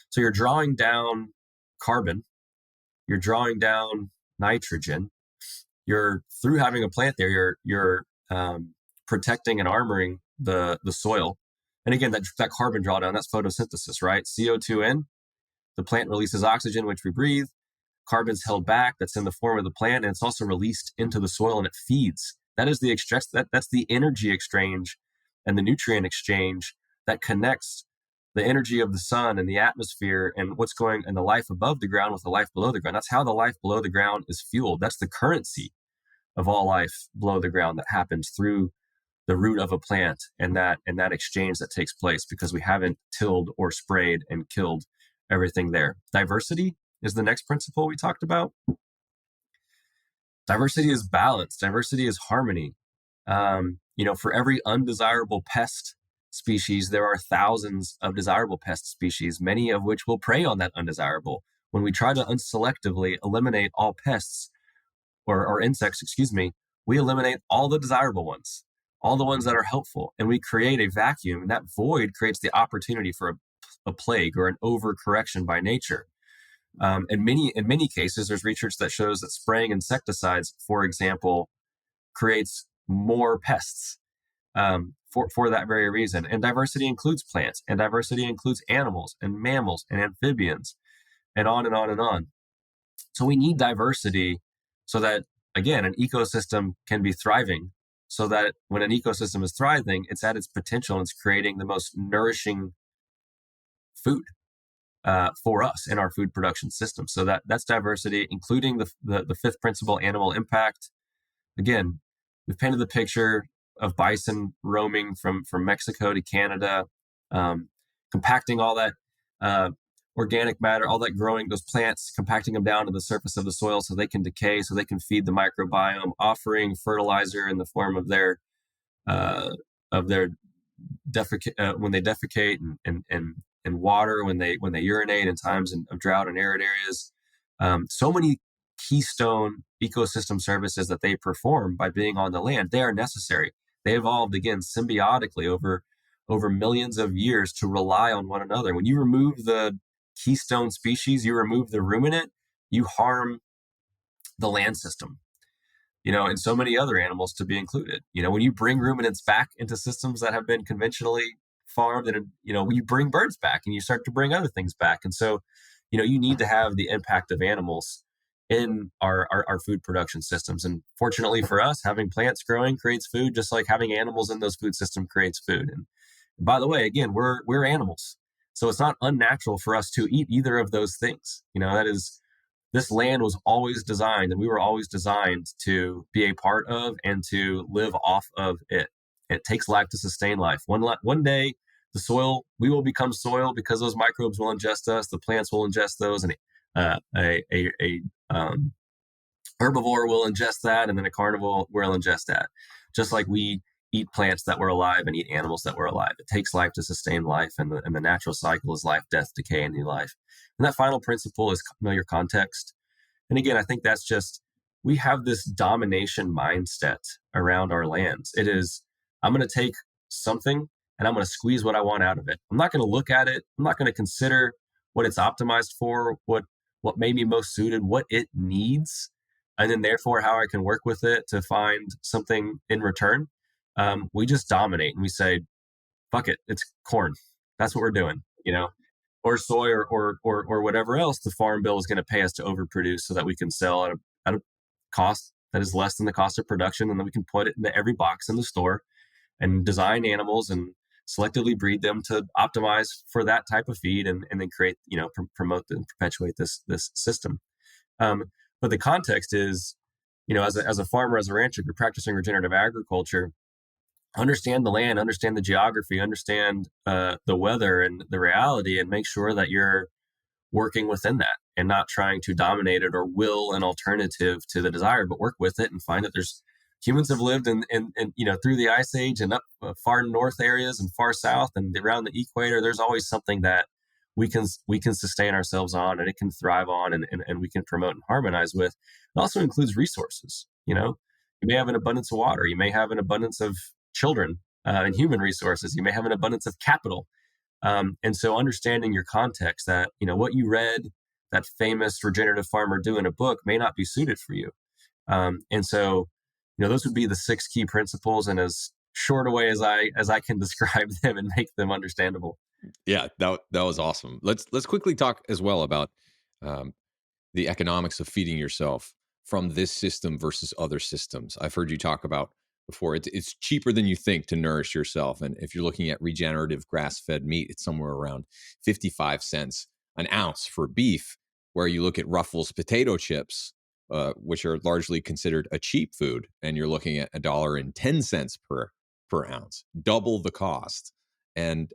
B: So you're drawing down carbon, you're drawing down nitrogen, you're through having a plant there, you're protecting and armoring the soil. And again, that carbon drawdown, that's photosynthesis, right? CO2 in, the plant releases oxygen, which we breathe. Carbon's held back, that's in the form of the plant, and it's also released into the soil and it feeds. That is that's the energy exchange and the nutrient exchange that connects the energy of the sun and the atmosphere and what's going and the life above the ground with the life below the ground. That's how the life below the ground is fueled. That's the currency of all life below the ground that happens through the root of a plant and that exchange that takes place because we haven't tilled or sprayed and killed everything there. Diversity is the next principle we talked about. Diversity is balance. Diversity is harmony. For every undesirable pest species, there are thousands of desirable pest species, many of which will prey on that undesirable. When we try to unselectively eliminate all pests or insects, we eliminate all the desirable ones, all the ones that are helpful, and we create a vacuum, and that void creates the opportunity for a plague or an overcorrection by nature. In many cases, there's research that shows that spraying insecticides, for example, creates more pests for that very reason. And diversity includes plants, and diversity includes animals and mammals and amphibians, and on and on and on. So we need diversity so that, again, an ecosystem can be thriving, so that when an ecosystem is thriving, it's at its potential and it's creating the most nourishing food for us in our food production system. So that's diversity, including the fifth principle, animal impact. Again, we've painted the picture of bison roaming from Mexico to Canada, compacting all that organic matter, all that growing, those plants, compacting them down to the surface of the soil so they can decay, so they can feed the microbiome, offering fertilizer in the form of their when they defecate and water when they urinate in times of drought and arid areas. So many keystone ecosystem services that they perform by being on the land, they are necessary. They evolved, again, symbiotically over millions of years to rely on one another. When you remove the keystone species, you remove the ruminant, you harm the land system, and so many other animals to be included. When you bring ruminants back into systems that have been conventionally farmed, and you bring birds back and you start to bring other things back. And so, you need to have the impact of animals in our food production systems. And fortunately for us, having plants growing creates food, just like having animals in those food systems creates food. And by the way, again, we're animals. So it's not unnatural for us to eat either of those things. That is this land was always designed, and we were always designed to be a part of and to live off of it. It takes life to sustain life. One day, the soil, we will become soil because those microbes will ingest us. The plants will ingest those, and herbivore will ingest that, and then a carnivore will ingest that. Just like we eat plants that were alive and eat animals that were alive. It takes life to sustain life, and the natural cycle is life, death, decay, and new life. And that final principle is know your context. And again, I think that's just, we have this domination mindset around our lands. It is, I'm going to take something and I'm going to squeeze what I want out of it. I'm not going to look at it. I'm not going to consider what it's optimized for, what may be most suited, what it needs, and then therefore how I can work with it to find something in return. We just dominate and we say, fuck it, it's corn. That's what we're doing, or soy or whatever else the farm bill is going to pay us to overproduce so that we can sell at a cost that is less than the cost of production. And then we can put it into every box in the store and design animals and selectively breed them to optimize for that type of feed, and then create, promote and perpetuate this system. But the context is, as a farmer, as a rancher, if you're practicing regenerative agriculture, understand the land, understand the geography, understand the weather and the reality, and make sure that you're working within that and not trying to dominate it or will an alternative to the desire, but work with it and find that there's humans have lived in through the ice age and up far north areas and far south and around the equator. There's always something that we can sustain ourselves on, and it can thrive on, and we can promote and harmonize with. It also includes resources. You may have an abundance of water. You may have an abundance of children and human resources. You may have an abundance of capital. And so understanding your context, that, what you read that famous regenerative farmer do in a book may not be suited for you. And so, those would be the 6 key principles, and as short a way as I can describe them and make them understandable.
A: Yeah, that was awesome. Let's quickly talk as well about the economics of feeding yourself from this system versus other systems. I've heard you talk about before, it's cheaper than you think to nourish yourself. And if you're looking at regenerative grass-fed meat, it's somewhere around 55 cents an ounce for beef, where you look at Ruffles potato chips, which are largely considered a cheap food, and you're looking at $1.10 per ounce, double the cost. And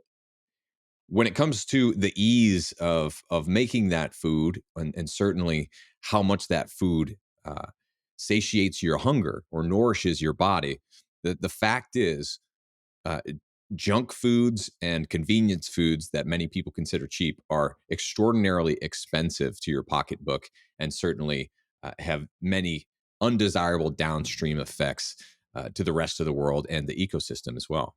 A: when it comes to the ease of making that food, and certainly how much that food satiates your hunger or nourishes your body, the fact is, junk foods and convenience foods that many people consider cheap are extraordinarily expensive to your pocketbook, and certainly have many undesirable downstream effects to the rest of the world and the ecosystem as well.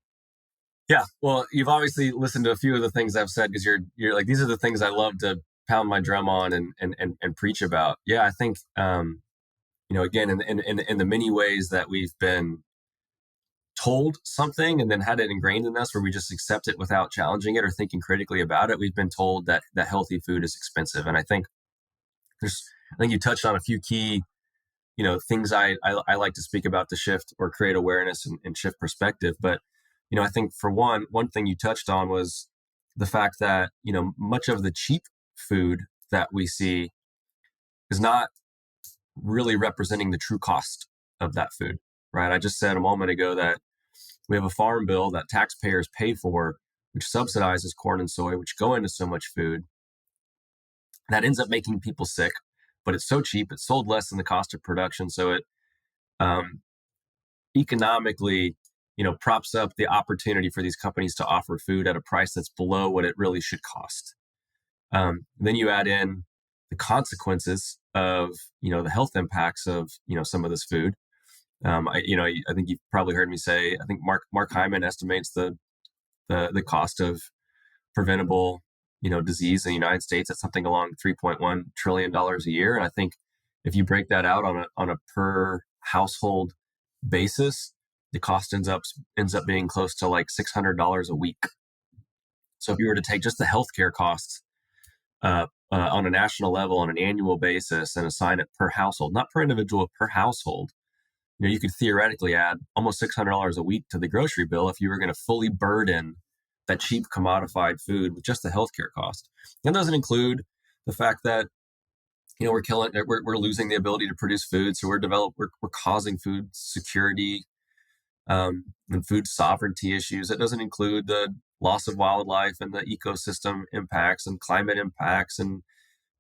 B: Yeah, well, you've obviously listened to a few of the things I've said, because you're like, these are the things I love to pound my drum on and preach about. Yeah, I think again, in the many ways that we've been told something and then had it ingrained in us, where we just accept it without challenging it or thinking critically about it, we've been told that healthy food is expensive. And I think you touched on a few key things I like to speak about to shift or create awareness and shift perspective. But I think for one thing you touched on was the fact that much of the cheap food that we see is not really representing the true cost of that food, right? I just said a moment ago that we have a farm bill that taxpayers pay for, which subsidizes corn and soy, which go into so much food, that ends up making people sick. But it's so cheap, it's sold less than the cost of production, so it economically props up the opportunity for these companies to offer food at a price that's below what it really should cost. Then you add in the consequences of the health impacts of some of this food. I think you've probably heard me say, I think Mark Hyman estimates the cost of preventable disease in the United States at something along $3.1 trillion a year. And I think if you break that out on a per household basis, the cost ends up being close to like $600 a week. So if you were to take just the healthcare costs on a national level on an annual basis and assign it per household, not per individual, per household, you could theoretically add almost $600 a week to the grocery bill if you were going to fully burden that cheap commodified food with just the healthcare cost. That doesn't include the fact that we're losing the ability to produce food. So we're causing food security and food sovereignty issues. That doesn't include the loss of wildlife and the ecosystem impacts and climate impacts and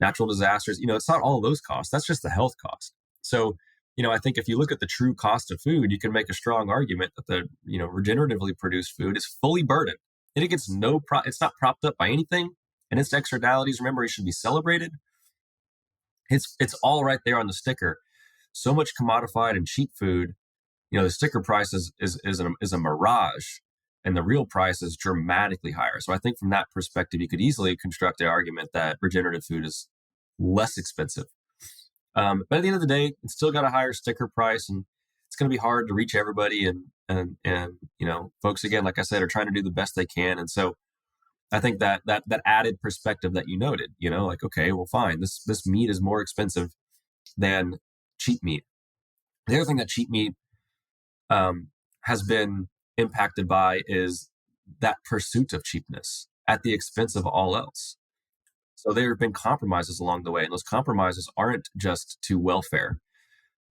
B: natural disasters. It's not all of those costs. That's just the health cost. So, I think if you look at the true cost of food, you can make a strong argument that the, regeneratively produced food is fully burdened. And it gets it's not propped up by anything. And its externalities, remember, it should be celebrated. It's all right there on the sticker. So much commodified and cheap food, the sticker price is a mirage, and the real price is dramatically higher. So I think from that perspective, you could easily construct the argument that regenerative food is less expensive. But at the end of the day, it's still got a higher sticker price, and it's going to be hard to reach everybody. And folks, again, like I said, are trying to do the best they can. And so I think that added perspective that you noted, like, okay, well, fine, this meat is more expensive than cheap meat. The other thing that cheap meat has been impacted by is that pursuit of cheapness at the expense of all else. So there have been compromises along the way, and those compromises aren't just to welfare.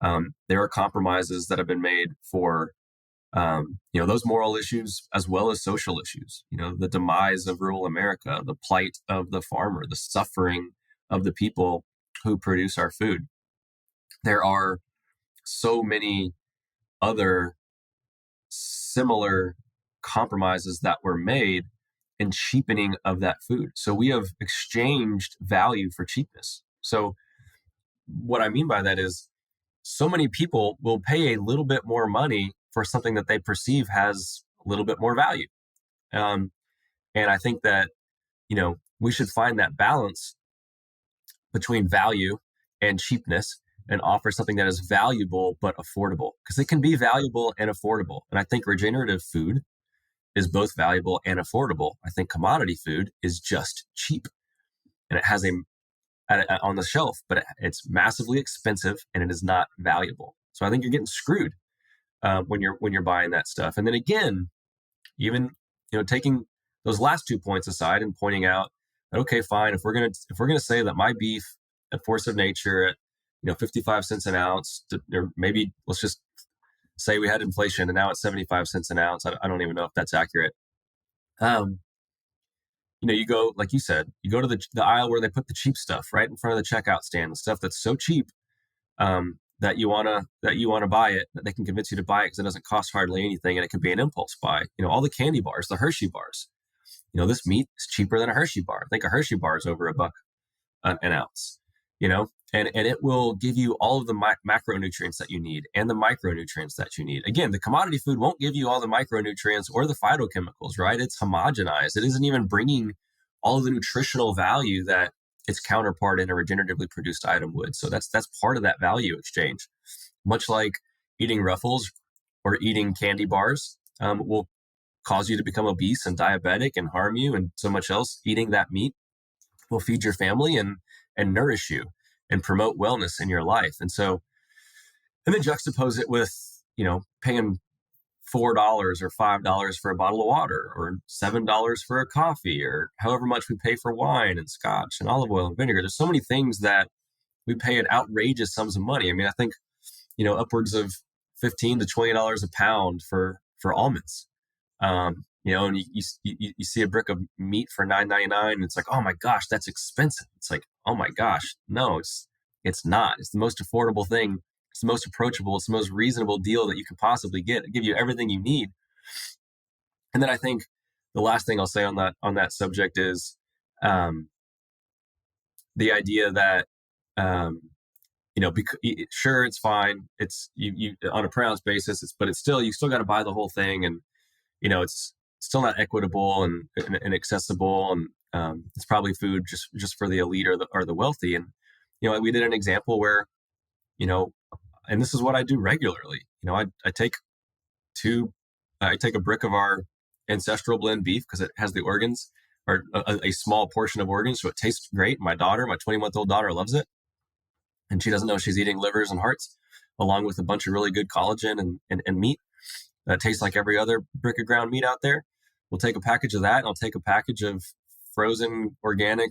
B: There are compromises that have been made for those moral issues as well as social issues. The demise of rural America, the plight of the farmer, the suffering of the people who produce our food. There are so many other similar compromises that were made in cheapening of that food. So we have exchanged value for cheapness. So what I mean by that is so many people will pay a little bit more money for something that they perceive has a little bit more value. And I think that, we should find that balance between value and cheapness and offer something that is valuable but affordable, because it can be valuable and affordable. And I think regenerative food is both valuable and affordable. I think commodity food is just cheap, and it has on the shelf, but it's massively expensive and it is not valuable. So I think you're getting screwed when you're buying that stuff. And then again, even taking those last 2 points aside and pointing out that, okay, fine, if we're gonna say that my beef at Force of Nature at 55 cents an ounce, or maybe let's just say we had inflation and now it's 75 cents an ounce. I don't even know if that's accurate. You go, like you said, you go to the aisle where they put the cheap stuff right in front of the checkout stand, the stuff that's so cheap that you wanna buy it, that they can convince you to buy it because it doesn't cost hardly anything, and it could be an impulse buy. All the candy bars, the Hershey bars. This meat is cheaper than a Hershey bar. I think a Hershey bar is over $1 an ounce. And it will give you all of the macronutrients that you need and the micronutrients that you need. Again, the commodity food won't give you all the micronutrients or the phytochemicals, right? It's homogenized. It isn't even bringing all of the nutritional value that its counterpart in a regeneratively produced item would. So that's part of that value exchange. Much like eating Ruffles or eating candy bars will cause you to become obese and diabetic and harm you and so much else, eating that meat will feed your family and nourish you and promote wellness in your life. And then juxtapose it with, paying $4 or $5 for a bottle of water, or $7 for a coffee, or however much we pay for wine and scotch and olive oil and vinegar. There's so many things that we pay at outrageous sums of money. I mean, I think, upwards of $15 to $20 a pound for almonds. And you see a brick of meat for $9.99, and it's like, oh my gosh, that's expensive. It's like, oh my gosh, no, it's not. It's the most affordable thing. It's the most approachable. It's the most reasonable deal that you can possibly get. It give you everything you need. And then I think the last thing I'll say on that subject is the idea that sure, it's fine. It's you on a per ounce basis, but it's still, you still got to buy the whole thing, and it's still not equitable and accessible, and it's probably food just for the elite or the wealthy. And we did an example where and this is what I do regularly. I take a brick of our ancestral blend beef because it has the organs, or a small portion of organs, so it tastes great. My 20-month-old daughter loves it, and she doesn't know she's eating livers and hearts along with a bunch of really good collagen and meat that tastes like every other brick of ground meat out there. We'll take a package of that, and I'll take a package of frozen organic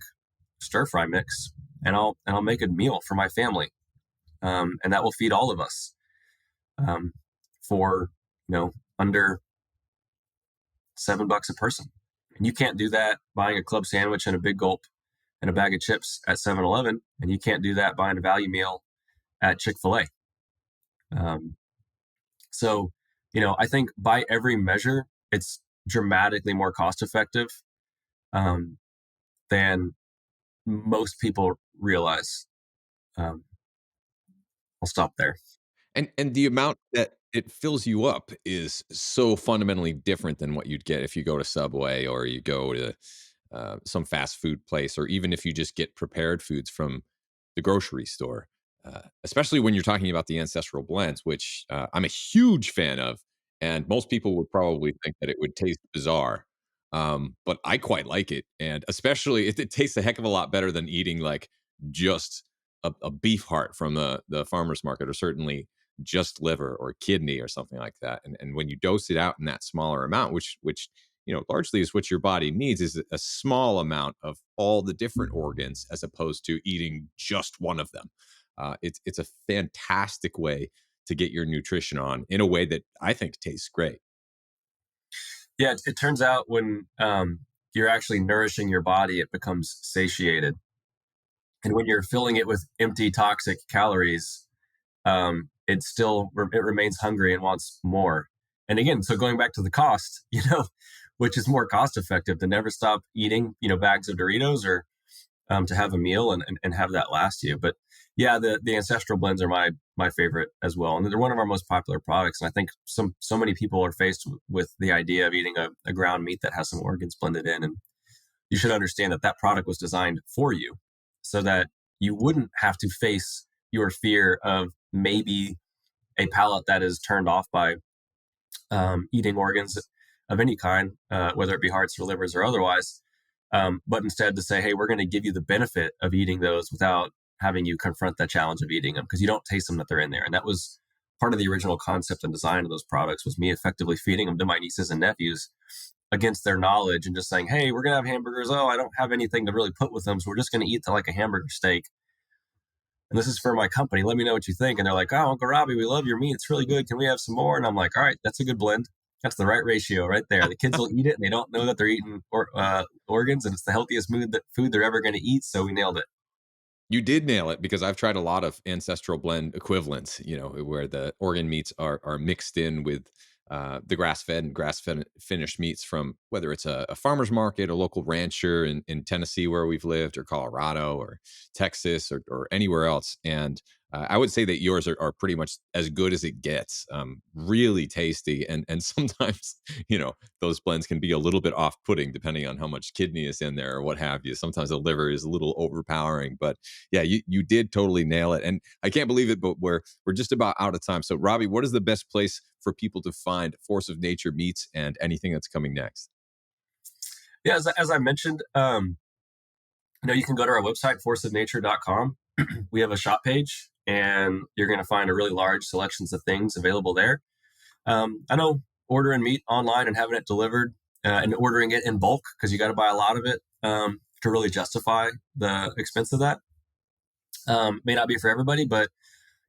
B: stir fry mix, I'll make a meal for my family, and that will feed all of us, for under $7 a person. And you can't do that buying a club sandwich and a big gulp and a bag of chips at 7-Eleven, and you can't do that buying a value meal at Chick-fil-A. So, I think by every measure, it's dramatically more cost effective, than most people realize. Um, I'll stop there.
A: And the amount that it fills you up is so fundamentally different than what you'd get if you go to Subway or you go to some fast food place, or even if you just get prepared foods from the grocery store. Especially when you're talking about the ancestral blends, which I'm a huge fan of, and most people would probably think that it would taste bizarre, but I quite like it, and especially it tastes a heck of a lot better than eating like just a beef heart from the farmer's market, or certainly just liver or kidney or something like that. And when you dose it out in that smaller amount, which largely is what your body needs, is a small amount of all the different organs as opposed to eating just one of them. It's a fantastic way to get your nutrition on in a way that I think tastes great.
B: Yeah, it turns out when you're actually nourishing your body, it becomes satiated. And when you're filling it with empty, toxic calories, it remains hungry and wants more. And again, so going back to the cost, which is more cost effective to never stop eating, bags of Doritos, or to have a meal and have that last you. But yeah, the ancestral blends are my favorite as well, and they're one of our most popular products. And I think so many people are faced with the idea of eating a ground meat that has some organs blended in, and you should understand that that product was designed for you, so that you wouldn't have to face your fear of maybe a palate that is turned off by eating organs of any kind, whether it be hearts or livers or otherwise, but instead to say, hey, we're going to give you the benefit of eating those without having you confront that challenge of eating them, because you don't taste them that they're in there. And that was part of the original concept and design of those products, was me effectively feeding them to my nieces and nephews against their knowledge, and just saying, hey, we're going to have hamburgers. Oh, I don't have anything to really put with them, so we're just going to eat like a hamburger steak. And this is for my company. Let me know what you think. And they're like, oh, Uncle Robby, we love your meat. It's really good. Can we have some more? And I'm like, all right, that's a good blend. That's the right ratio right there. The kids will eat it, and they don't know that they're eating organs, and it's the healthiest food they're ever going to eat. So we nailed it.
A: You did nail it, because I've tried a lot of ancestral blend equivalents, where the organ meats are mixed in with the grass-fed and grass-fed finished meats from, whether it's a farmer's market, a local rancher in Tennessee where we've lived, or Colorado, or Texas, or anywhere else. And I would say that yours are pretty much as good as it gets. Really tasty, and sometimes those blends can be a little bit off-putting depending on how much kidney is in there or what have you. Sometimes the liver is a little overpowering, but yeah, you did totally nail it, and I can't believe it, but we're just about out of time. So, Robby, what is the best place for people to find Force of Nature meats and anything that's coming next?
B: Yeah, as I mentioned, you can go to our website, forceofnature.com. We have a shop page, and you're going to find a really large selections of things available there. I know ordering meat online and having it delivered, and ordering it in bulk, because you got to buy a lot of it to really justify the expense of that, may not be for everybody, but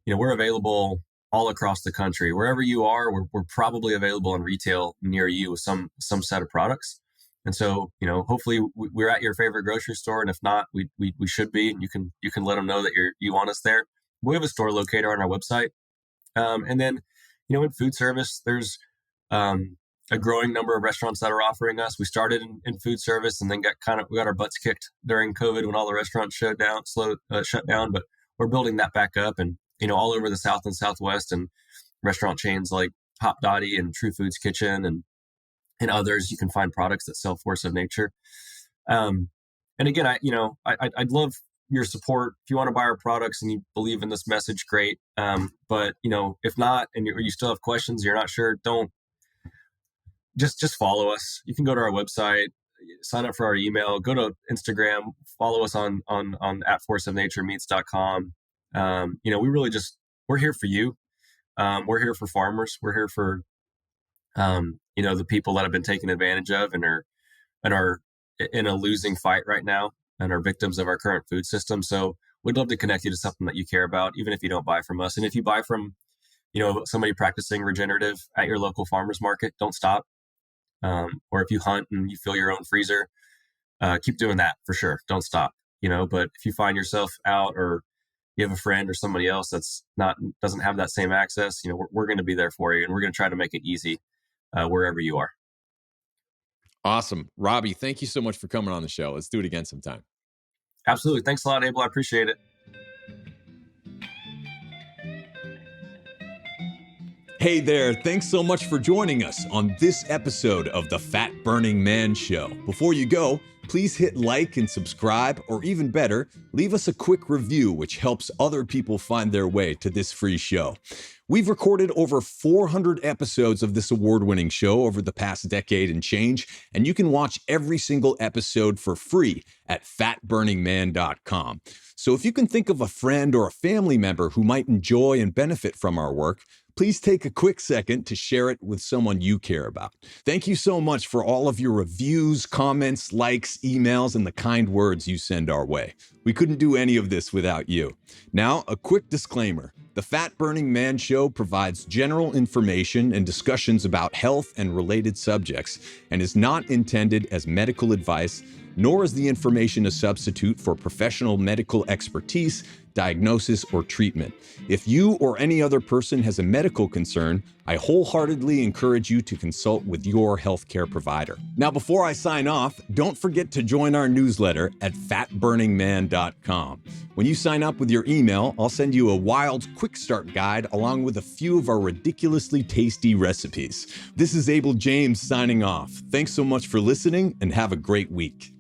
B: we're available all across the country. Wherever you are, we're probably available in retail near you with some set of products. And so, hopefully we're at your favorite grocery store, and if not, we should be. And you can let them know that you want us there. We have a store locator on our website, and then in food service, there's a growing number of restaurants that are offering us. We started in food service, and then we got our butts kicked during COVID when all the restaurants shut down. But we're building that back up, and all over the South and Southwest, and restaurant chains like Hop Dottie and True Foods Kitchen and others. You can find products that sell Force of Nature. And again, I'd love your support. If you want to buy our products and you believe in this message, great. But if not, and you still have questions, you're not sure, don't just follow us. You can go to our website, sign up for our email, go to Instagram, follow us on at forceofnaturemeats.com. We're here for you. We're here for farmers. We're here for the people that have been taken advantage of and are in a losing fight right now, and are victims of our current food system. So we'd love to connect you to something that you care about, even if you don't buy from us. And if you buy from, somebody practicing regenerative at your local farmer's market, don't stop. Or if you hunt and you fill your own freezer, keep doing that for sure. Don't stop, but if you find yourself out, or you have a friend or somebody else doesn't have that same access, we're going to be there for you, and we're going to try to make it easy wherever you are.
A: Awesome. Robby, thank you so much for coming on the show. Let's do it again sometime.
B: Absolutely. Thanks a lot, Abel. I appreciate it.
A: Hey there, thanks so much for joining us on this episode of the Fat Burning Man Show. Before you go, please hit like and subscribe, or even better, leave us a quick review, which helps other people find their way to this free show. We've recorded over 400 episodes of this award-winning show over the past decade and change, and you can watch every single episode for free at fatburningman.com. So if you can think of a friend or a family member who might enjoy and benefit from our work, please take a quick second to share it with someone you care about. Thank you so much for all of your reviews, comments, likes, emails, and the kind words you send our way. We couldn't do any of this without you. Now, a quick disclaimer. The Fat Burning Man Show provides general information and discussions about health and related subjects, and is not intended as medical advice, nor is the information a substitute for professional medical expertise, diagnosis, or treatment. If you or any other person has a medical concern, I wholeheartedly encourage you to consult with your healthcare provider. Now, before I sign off, don't forget to join our newsletter at fatburningman.com. When you sign up with your email, I'll send you a wild quick start guide along with a few of our ridiculously tasty recipes. This is Abel James signing off. Thanks so much for listening, and have a great week.